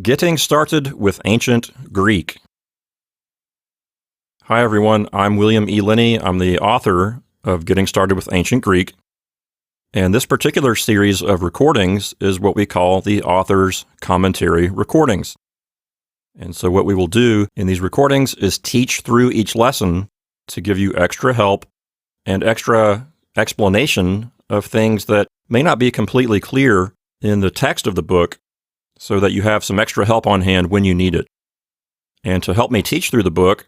Getting Started with Ancient Greek. Hi, everyone. I'm William E. Linney. I'm the author of Getting Started with Ancient Greek. And this particular series of recordings is what we call the Author's Commentary Recordings. And so what we will do in these recordings is teach through each lesson to give you extra help and extra explanation of things that may not be completely clear in the text of the book, so that you have some extra help on hand when you need it. And to help me teach through the book,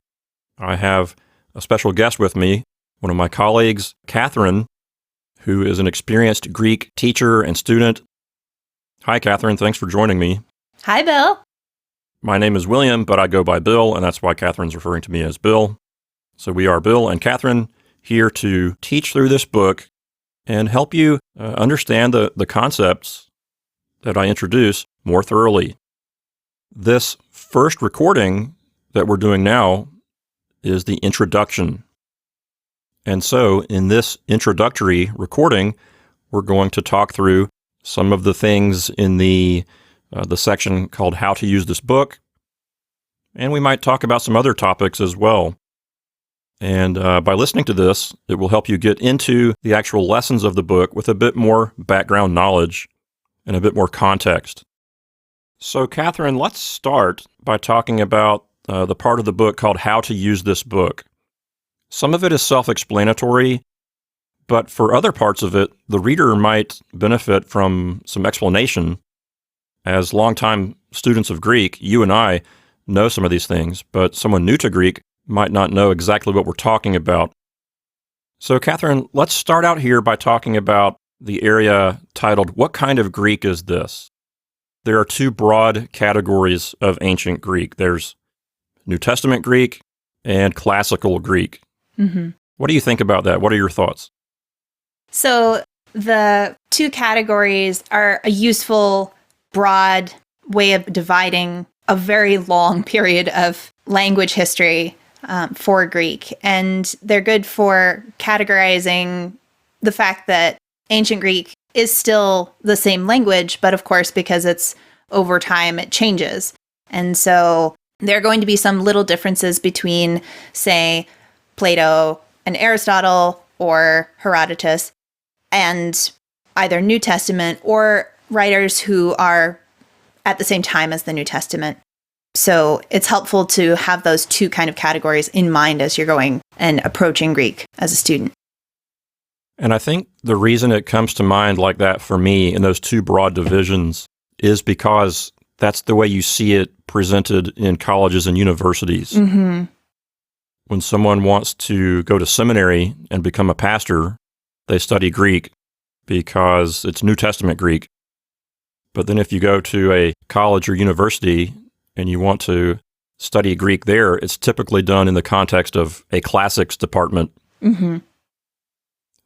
I have a special guest with me, one of my colleagues, Catherine, who is an experienced Greek teacher and student. Hi, Catherine. Thanks for joining me. Hi, Bill. My name is William, but I go by Bill, and that's why Catherine's referring to me as Bill. So we are Bill and Catherine here to teach through this book and help you understand the concepts that I introduce more thoroughly. This first recording that we're doing now is the introduction. And so in this introductory recording, we're going to talk through some of the things in the section called How to Use This Book. And we might talk about some other topics as well. And by listening to this, it will help you get into the actual lessons of the book with a bit more background knowledge and a bit more context. So, Catherine, let's start by talking about the part of the book called How to Use This Book. Some of it is self-explanatory, but for other parts of it, the reader might benefit from some explanation. As longtime students of Greek, you and I know some of these things, but someone new to Greek might not know exactly what we're talking about. So, Catherine, let's start out here by talking about the area titled, What Kind of Greek is This? There are two broad categories of ancient Greek. There's New Testament Greek and Classical Greek. Mm-hmm. What do you think about that? What are your thoughts? So the two categories are a useful, broad way of dividing a very long period of language history for Greek. And they're good for categorizing the fact that Ancient Greek is still the same language, but of course, because it's over time, it changes. And so there are going to be some little differences between, say, Plato and Aristotle or Herodotus and either New Testament or writers who are at the same time as the New Testament. So it's helpful to have those two kind of categories in mind as you're going and approaching Greek as a student. And I think the reason it comes to mind like that for me in those two broad divisions is because that's the way you see it presented in colleges and universities. Mm-hmm. When someone wants to go to seminary and become a pastor, they study Greek because it's New Testament Greek. But then if you go to a college or university and you want to study Greek there, it's typically done in the context of a classics department. Mm-hmm.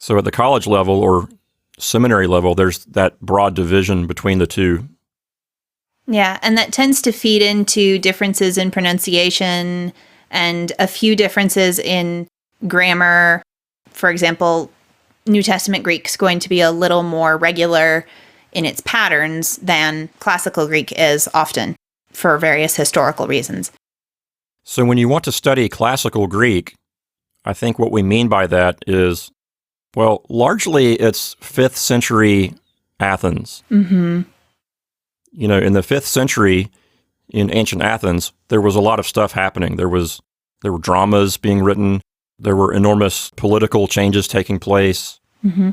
So at the college level or seminary level, there's that broad division between the two. Yeah, and that tends to feed into differences in pronunciation and a few differences in grammar. For example, New Testament Greek is going to be a little more regular in its patterns than Classical Greek is often for various historical reasons. So when you want to study Classical Greek, I think what we mean by that is, well, largely it's 5th century Athens. Mm-hmm. You know, in the 5th century in ancient Athens, there was a lot of stuff happening. There were dramas being written. There were enormous political changes taking place. Mm-hmm.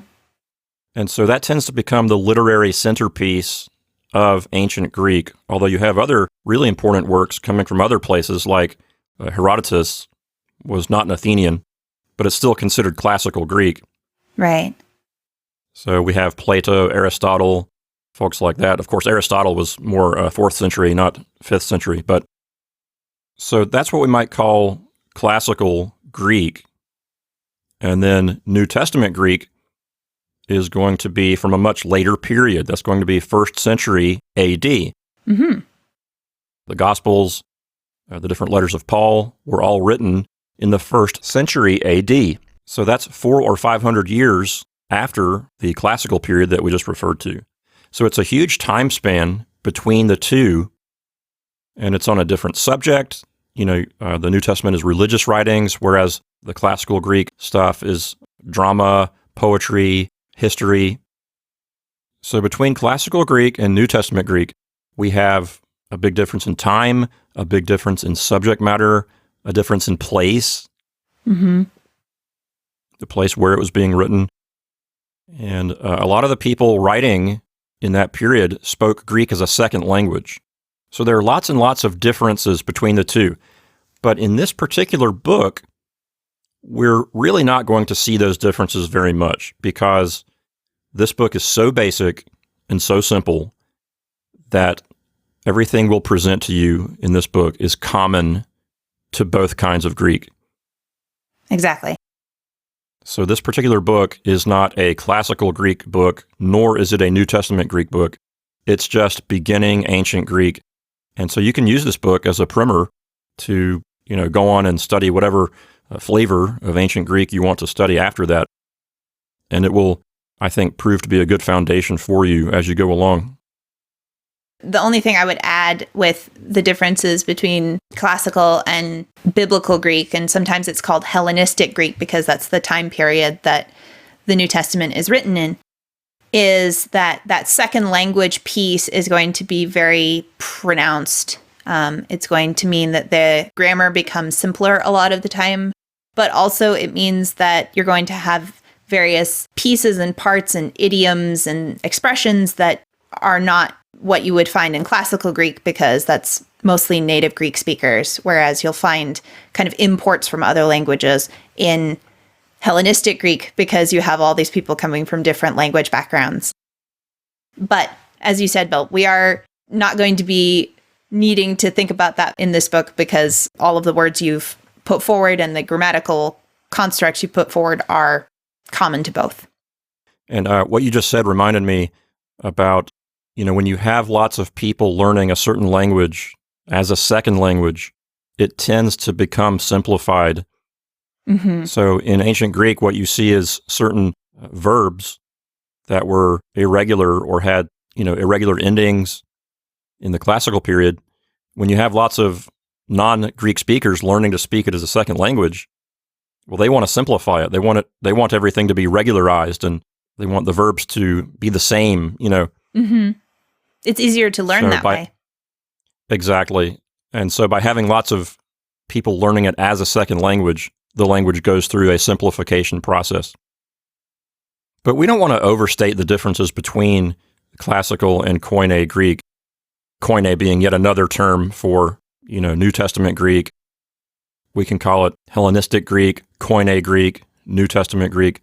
And so that tends to become the literary centerpiece of ancient Greek, although you have other really important works coming from other places, like Herodotus was not an Athenian, but it's still considered classical Greek. Right. So we have Plato, Aristotle, folks like that. Of course, Aristotle was more 4th century, not 5th century. But so that's what we might call classical Greek. And then New Testament Greek is going to be from a much later period. That's going to be 1st century AD. Mm-hmm. The Gospels, the different letters of Paul were all written in the 1st century AD. So that's 400 or 500 years after the classical period that we just referred to. So it's a huge time span between the two and it's on a different subject. The New Testament is religious writings, whereas the classical Greek stuff is drama, poetry, history. So between classical Greek and New Testament Greek, we have a big difference in time, a big difference in subject matter, a difference in place, the place where it was being written. And a lot of the people writing in that period spoke Greek as a second language. So there are lots and lots of differences between the two. But in this particular book, we're really not going to see those differences very much because this book is so basic and so simple that everything we'll present to you in this book is common to both kinds of Greek. Exactly. So this particular book is not a classical Greek book, nor is it a New Testament Greek book. It's just beginning ancient Greek. And so you can use this book as a primer to, go on and study whatever flavor of ancient Greek you want to study after that. And it will, I think, prove to be a good foundation for you as you go along. The only thing I would add with the differences between classical and biblical Greek, and sometimes it's called Hellenistic Greek because that's the time period that the New Testament is written in, is that second language piece is going to be very pronounced. It's going to mean that the grammar becomes simpler a lot of the time, but also it means that you're going to have various pieces and parts and idioms and expressions that are not what you would find in classical Greek because that's mostly native Greek speakers, whereas you'll find kind of imports from other languages in Hellenistic Greek because you have all these people coming from different language backgrounds. But as you said, Bill, we are not going to be needing to think about that in this book because all of the words you've put forward and the grammatical constructs you put forward are common to both. And what you just said reminded me about, when you have lots of people learning a certain language as a second language, it tends to become simplified. So in ancient Greek, what you see is certain verbs that were irregular or had, irregular endings in the classical period. When you have lots of non-Greek speakers learning to speak it as a second language, well, they want to simplify it. They want everything to be regularized, and they want the verbs to be the same, It's easier to learn that way. Exactly. And so by having lots of people learning it as a second language, the language goes through a simplification process. But we don't want to overstate the differences between classical and Koine Greek. Koine being yet another term for, New Testament Greek. We can call it Hellenistic Greek, Koine Greek, New Testament Greek.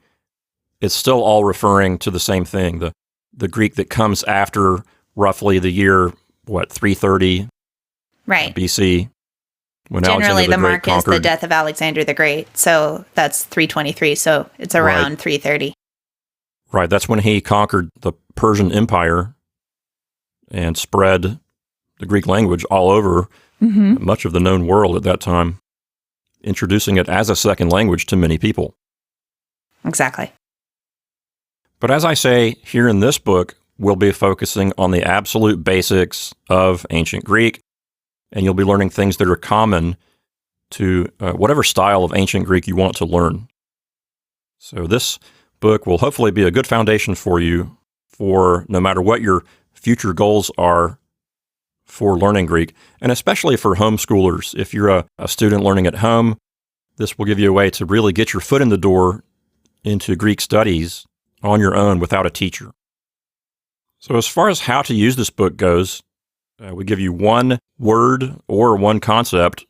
It's still all referring to the same thing, the Greek that comes after roughly the year, 330 BC, when generally Alexander the the Great mark conquered. is the death of Alexander the Great, so that's 323, so it's around 330. Right, that's when he conquered the Persian Empire and spread the Greek language all over much of the known world at that time, introducing it as a second language to many people. Exactly. But as I say, here in this book, we'll be focusing on the absolute basics of ancient Greek, and you'll be learning things that are common to whatever style of ancient Greek you want to learn. So this book will hopefully be a good foundation for you for no matter what your future goals are for learning Greek, and especially for homeschoolers. If you're a student learning at home, this will give you a way to really get your foot in the door into Greek studies on your own without a teacher. So as far as how to use this book goes, we give you one word or one concept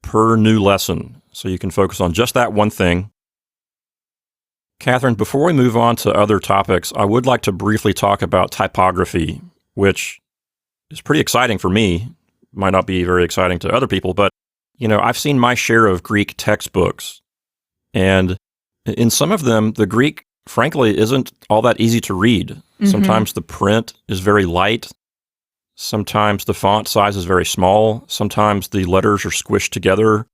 per new lesson, so you can focus on just that one thing. Catherine, before we move on to other topics, I would like to briefly talk about typography, which is pretty exciting for me. Might not be very exciting to other people, but, I've seen my share of Greek textbooks, and in some of them, the Greek, frankly, isn't all that easy to read. Sometimes the print is very light. Sometimes the font size is very small. Sometimes the letters are squished together.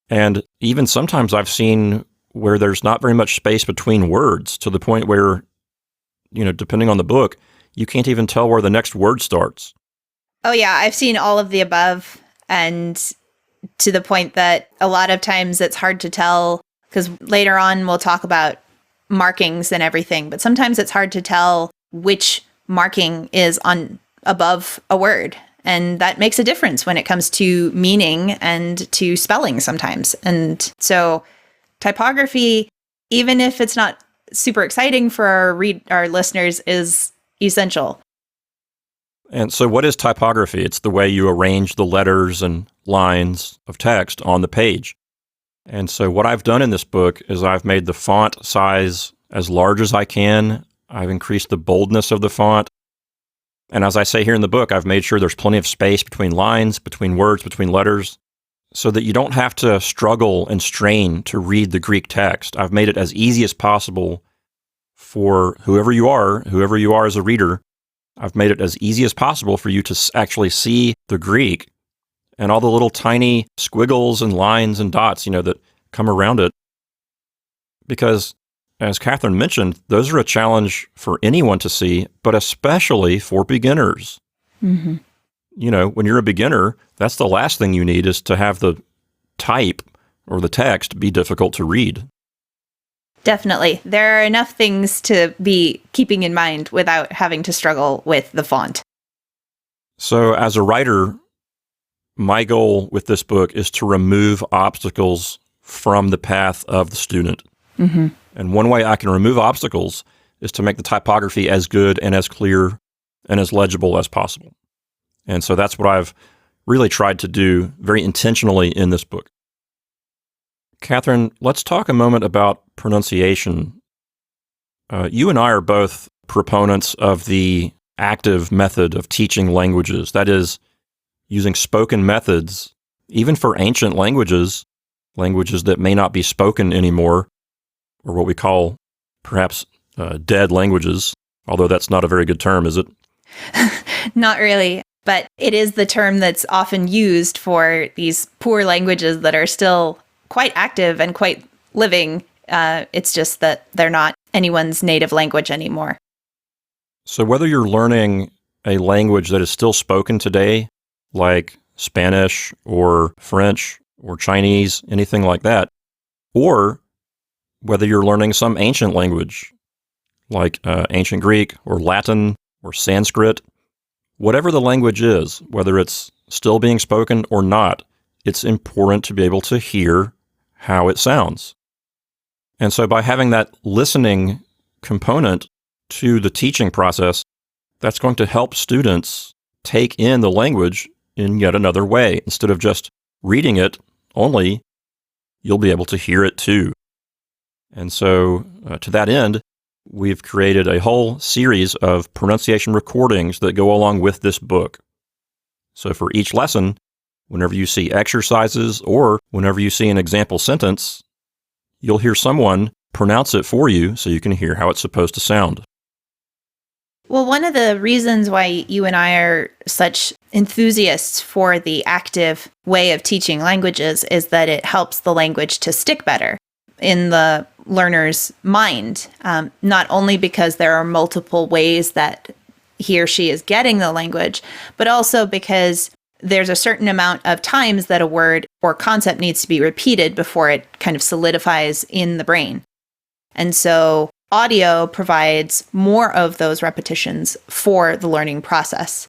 And even sometimes I've seen where there's not very much space between words, to the point where, depending on the book, you can't even tell where the next word starts. Oh, yeah, I've seen all of the above, and to the point that a lot of times it's hard to tell, because later on we'll talk about markings and everything, but sometimes it's hard to tell which marking is on above a word. And that makes a difference when it comes to meaning and to spelling sometimes. And so typography, even if it's not super exciting for our listeners, is essential. And so what is typography? It's the way you arrange the letters and lines of text on the page. And so what I've done in this book is I've made the font size as large as I can. I've increased the boldness of the font. And as I say here in the book, I've made sure there's plenty of space between lines, between words, between letters, so that you don't have to struggle and strain to read the Greek text. I've made it as easy as possible for whoever you are as a reader. I've made it as easy as possible for you to actually see the Greek and all the little tiny squiggles and lines and dots, that come around it. Because, as Catherine mentioned, those are a challenge for anyone to see, but especially for beginners. Mm-hmm. When you're a beginner, that's the last thing you need, is to have the type or the text be difficult to read. Definitely. There are enough things to be keeping in mind without having to struggle with the font. So as a writer, my goal with this book is to remove obstacles from the path of the student. Mm-hmm. And one way I can remove obstacles is to make the typography as good and as clear and as legible as possible. And so that's what I've really tried to do very intentionally in this book. Catherine, let's talk a moment about pronunciation. You and I are both proponents of the active method of teaching languages. That is, using spoken methods, even for ancient languages that may not be spoken anymore, or what we call perhaps dead languages, although that's not a very good term, is it? Not really, but it is the term that's often used for these poor languages that are still quite active and quite living. It's just that they're not anyone's native language anymore. So whether you're learning a language that is still spoken today, like Spanish or French or Chinese, anything like that, or whether you're learning some ancient language, like ancient Greek or Latin or Sanskrit, whatever the language is, whether it's still being spoken or not, it's important to be able to hear how it sounds. And so by having that listening component to the teaching process, that's going to help students take in the language in yet another way. Instead of just reading it only, you'll be able to hear it too. And so to that end, we've created a whole series of pronunciation recordings that go along with this book. So for each lesson, whenever you see exercises or whenever you see an example sentence, you'll hear someone pronounce it for you so you can hear how it's supposed to sound. Well, one of the reasons why you and I are such enthusiasts for the active way of teaching languages is that it helps the language to stick better in the learner's mind, not only because there are multiple ways that he or she is getting the language, but also because there's a certain amount of times that a word or concept needs to be repeated before it kind of solidifies in the brain. And so audio provides more of those repetitions for the learning process.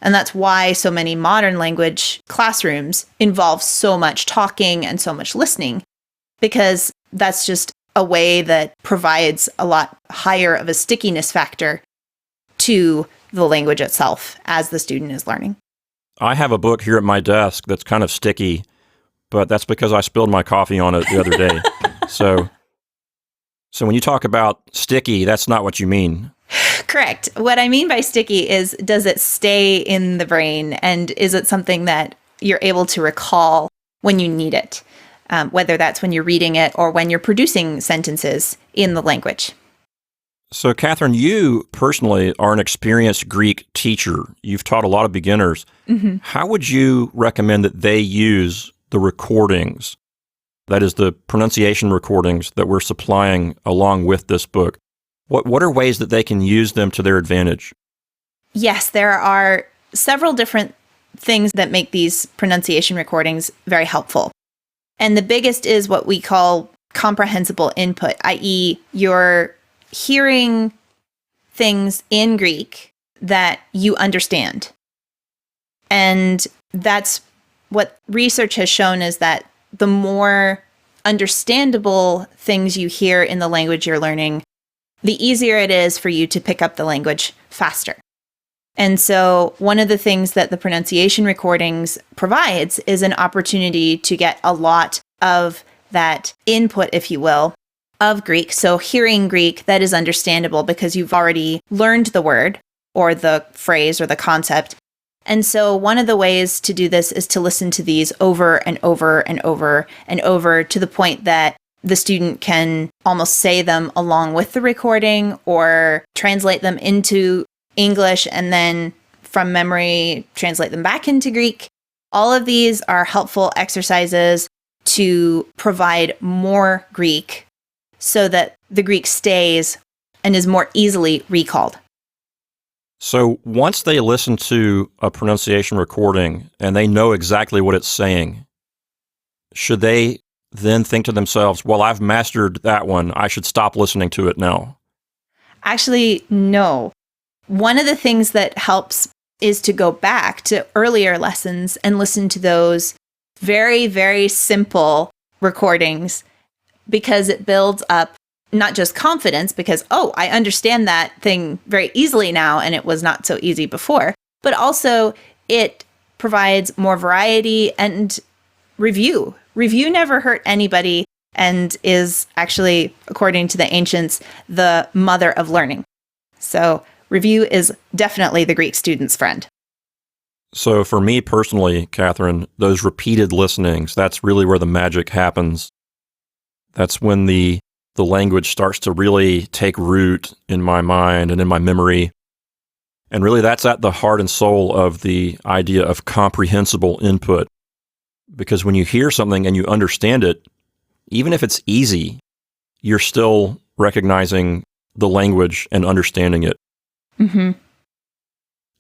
And that's why so many modern language classrooms involve so much talking and so much listening, because that's just a way that provides a lot higher of a stickiness factor to the language itself as the student is learning. I have a book here at my desk that's kind of sticky, but that's because I spilled my coffee on it the other day. So when you talk about sticky, that's not what you mean. Correct. What I mean by sticky is, does it stay in the brain, and is it something that you're able to recall when you need it, whether that's when you're reading it or when you're producing sentences in the language. So, Catherine, you personally are an experienced Greek teacher. You've taught a lot of beginners. Mm-hmm. How would you recommend that they use the recordings, that is, the pronunciation recordings that we're supplying along with this book? What are ways that they can use them to their advantage? Yes, there are several different things that make these pronunciation recordings very helpful. And the biggest is what we call comprehensible input, i.e., you're hearing things in Greek that you understand. And that's what research has shown, is that the more understandable things you hear in the language you're learning, the easier it is for you to pick up the language faster. And so one of the things that the pronunciation recordings provides is an opportunity to get a lot of that input, if you will, of Greek. So hearing Greek that is understandable because you've already learned the word or the phrase or the concept. And so one of the ways to do this is to listen to these over and over and over and over to the point that the student can almost say them along with the recording or translate them into English and then from memory translate them back into Greek. All of these are helpful exercises to provide more Greek so that the Greek stays and is more easily recalled. So once they listen to a pronunciation recording and they know exactly what it's saying, should they then think to themselves, well, I've mastered that one, I should stop listening to it now? Actually, no. One of the things that helps is to go back to earlier lessons and listen to those very, very simple recordings, because it builds up not just confidence because, oh, I understand that thing very easily now and it was not so easy before, but also it provides more variety and review. Review never hurt anybody and is actually, according to the ancients, the mother of learning. So review is definitely the Greek student's friend. So for me personally, Catherine, those repeated listenings, that's really where the magic happens. That's when the language starts to really take root in my mind and in my memory. And really that's at the heart and soul of the idea of comprehensible input. Because when you hear something and you understand it, even if it's easy, you're still recognizing the language and understanding it. Mm-hmm.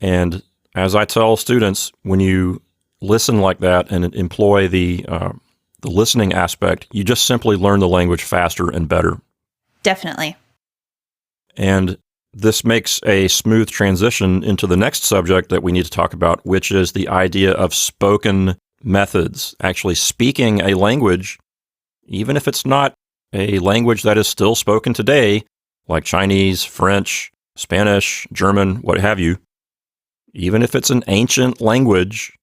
And as I tell students, when you listen like that and employ the listening aspect, you just simply learn the language faster and better. Definitely. And this makes a smooth transition into the next subject that we need to talk about, which is the idea of spoken methods. Actually speaking a language, even if it's not a language that is still spoken today, like Chinese, French, Spanish, German, what have you, even if it's an ancient language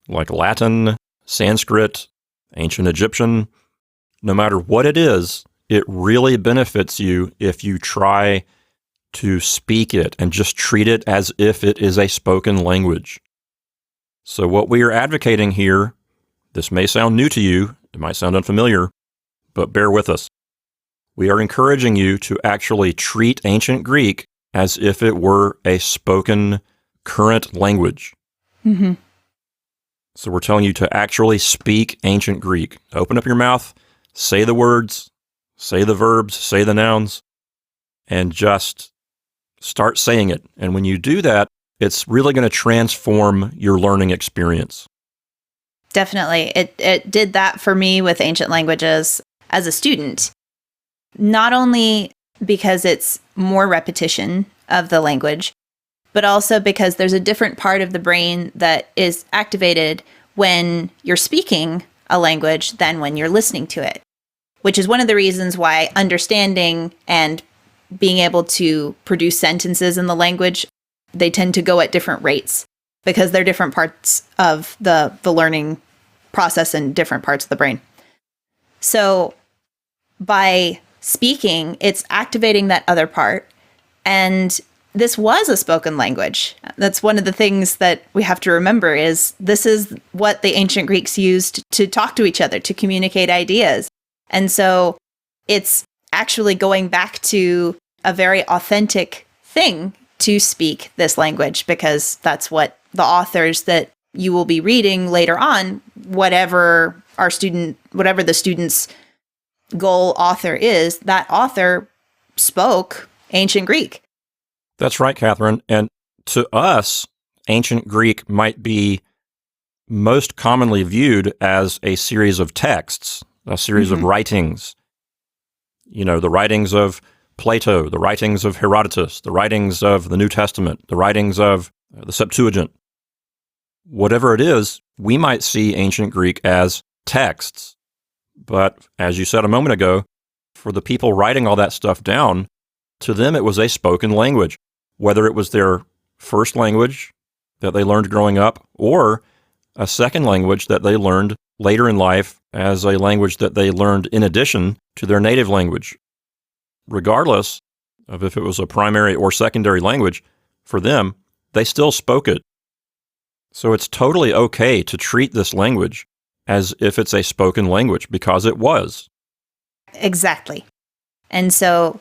like Latin, Sanskrit, ancient Egyptian, no matter what it is, it really benefits you if you try to speak it and just treat it as if it is a spoken language. So what we are advocating here, this may sound new to you, it might sound unfamiliar, but bear with us. We are encouraging you to actually treat ancient Greek as if it were a spoken current language. Mm-hmm. So we're telling you to actually speak ancient Greek. Open up your mouth, say the words, say the verbs, say the nouns, and just start saying it. And when you do that, it's really going to transform your learning experience. Definitely. It did that for me with ancient languages as a student. Not only because it's more repetition of the language, but also because there's a different part of the brain that is activated when you're speaking a language than when you're listening to it, which is one of the reasons why understanding and being able to produce sentences in the language, they tend to go at different rates because they're different parts of the learning process in different parts of the brain. So by speaking, it's activating that other part. And this was a spoken language. That's one of the things that we have to remember is this is what the ancient Greeks used to talk to each other, to communicate ideas. And so it's actually going back to a very authentic thing to speak this language, because that's what the authors that you will be reading later on, whatever the student's goal author is, that author spoke ancient Greek. That's right, Catherine. And to us, ancient Greek might be most commonly viewed as a series of texts, a series of writings. The writings of Plato, the writings of Herodotus, the writings of the New Testament, the writings of the Septuagint. Whatever it is, we might see ancient Greek as texts. But as you said a moment ago, for the people writing all that stuff down, to them it was a spoken language, whether it was their first language that they learned growing up or a second language that they learned later in life as a language that they learned in addition to their native language. Regardless of if it was a primary or secondary language, for them, they still spoke it. So it's totally okay to treat this language as if it's a spoken language because it was. Exactly. And so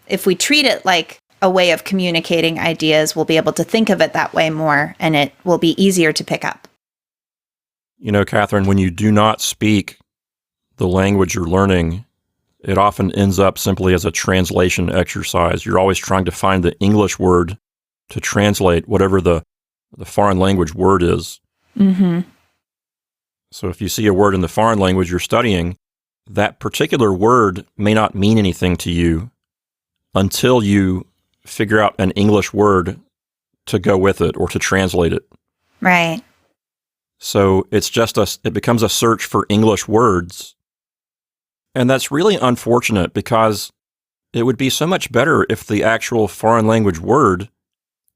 if we treat it like a way of communicating ideas, we'll be able to think of it that way more, and it will be easier to pick up. Catherine, when you do not speak the language you're learning, it often ends up simply as a translation exercise. You're always trying to find the English word to translate whatever the foreign language word is. So if you see a word in the foreign language you're studying, that particular word may not mean anything to you until you figure out an English word to go with it or to translate it. Right. So it becomes a search for English words. And that's really unfortunate because it would be so much better if the actual foreign language word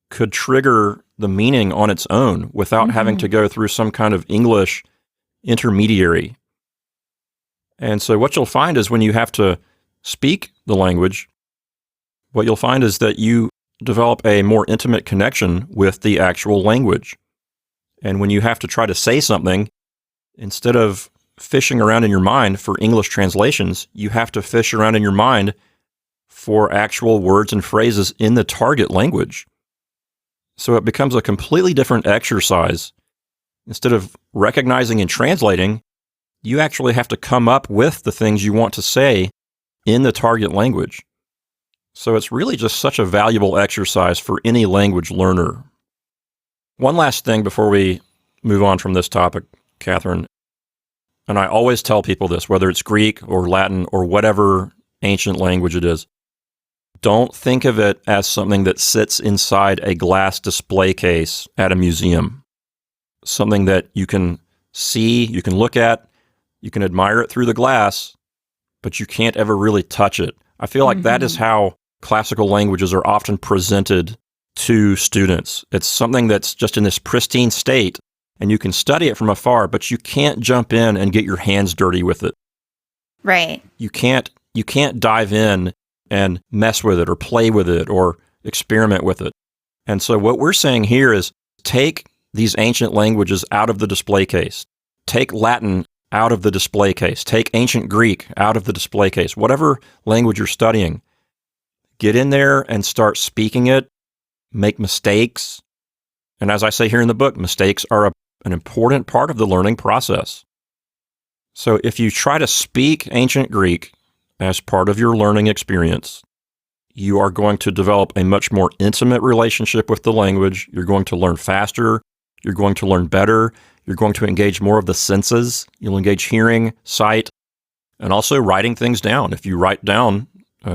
could trigger the meaning on its own without having to go through some kind of English intermediary. And so what you'll find is when you have to speak the language, what you'll find is that you develop a more intimate connection with the actual language. And when you have to try to say something, instead of fishing around in your mind for English translations, you have to fish around in your mind for actual words and phrases in the target language. So it becomes a completely different exercise. Instead of recognizing and translating, you actually have to come up with the things you want to say in the target language. So it's really just such a valuable exercise for any language learner. One last thing before we move on from this topic, Catherine, and I always tell people this, whether it's Greek or Latin or whatever ancient language it is, don't think of it as something that sits inside a glass display case at a museum. Something that you can see, you can look at, you can admire it through the glass, but you can't ever really touch it. I feel like that is how classical languages are often presented to students. It's something that's just in this pristine state, and you can study it from afar, but you can't jump in and get your hands dirty with it. Right. You can't dive in and mess with it or play with it or experiment with it. And so what we're saying here is take these ancient languages out of the display case. Take Latin out of the display case. Take ancient Greek out of the display case. Whatever language you're studying, get in there and start speaking it. Make mistakes. And as I say here in the book, mistakes are an important part of the learning process. So if you try to speak ancient Greek as part of your learning experience, you are going to develop a much more intimate relationship with the language. You're going to learn faster. You're going to learn better. You're going to engage more of the senses. You'll engage hearing, sight, and also writing things down. If you write down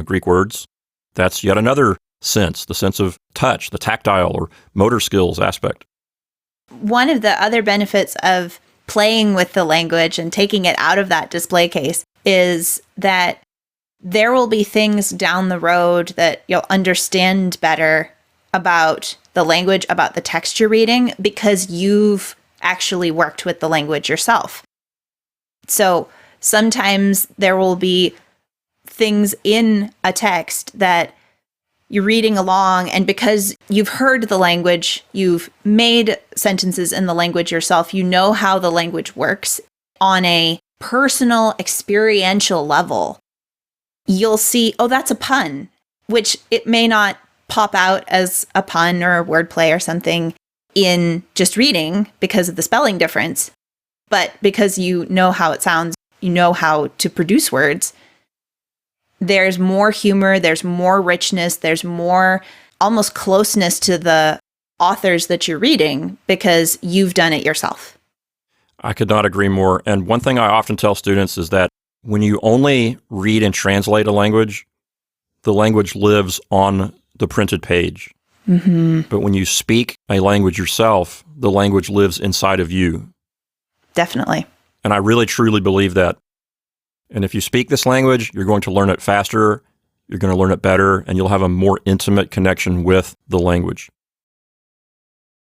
Greek words, that's yet another sense, the sense of touch, the tactile or motor skills aspect. One of the other benefits of playing with the language and taking it out of that display case is that there will be things down the road that you'll understand better about the language, about the text you're reading, because you've actually worked with the language yourself. So sometimes there will be things in a text that you're reading along, and because you've heard the language, you've made sentences in the language yourself, you know how the language works on a personal, experiential level. You'll see, oh, that's a pun, which it may not pop out as a pun or a wordplay or something in just reading because of the spelling difference, but because you know how it sounds, you know how to produce words, there's more humor, there's more richness, there's more almost closeness to the authors that you're reading because you've done it yourself. I could not agree more. And one thing I often tell students is that when you only read and translate a language, the language lives on the printed page. Mm-hmm. But when you speak a language yourself, the language lives inside of you. Definitely. And I really, truly believe that. And if you speak this language, you're going to learn it faster, you're going to learn it better, and you'll have a more intimate connection with the language.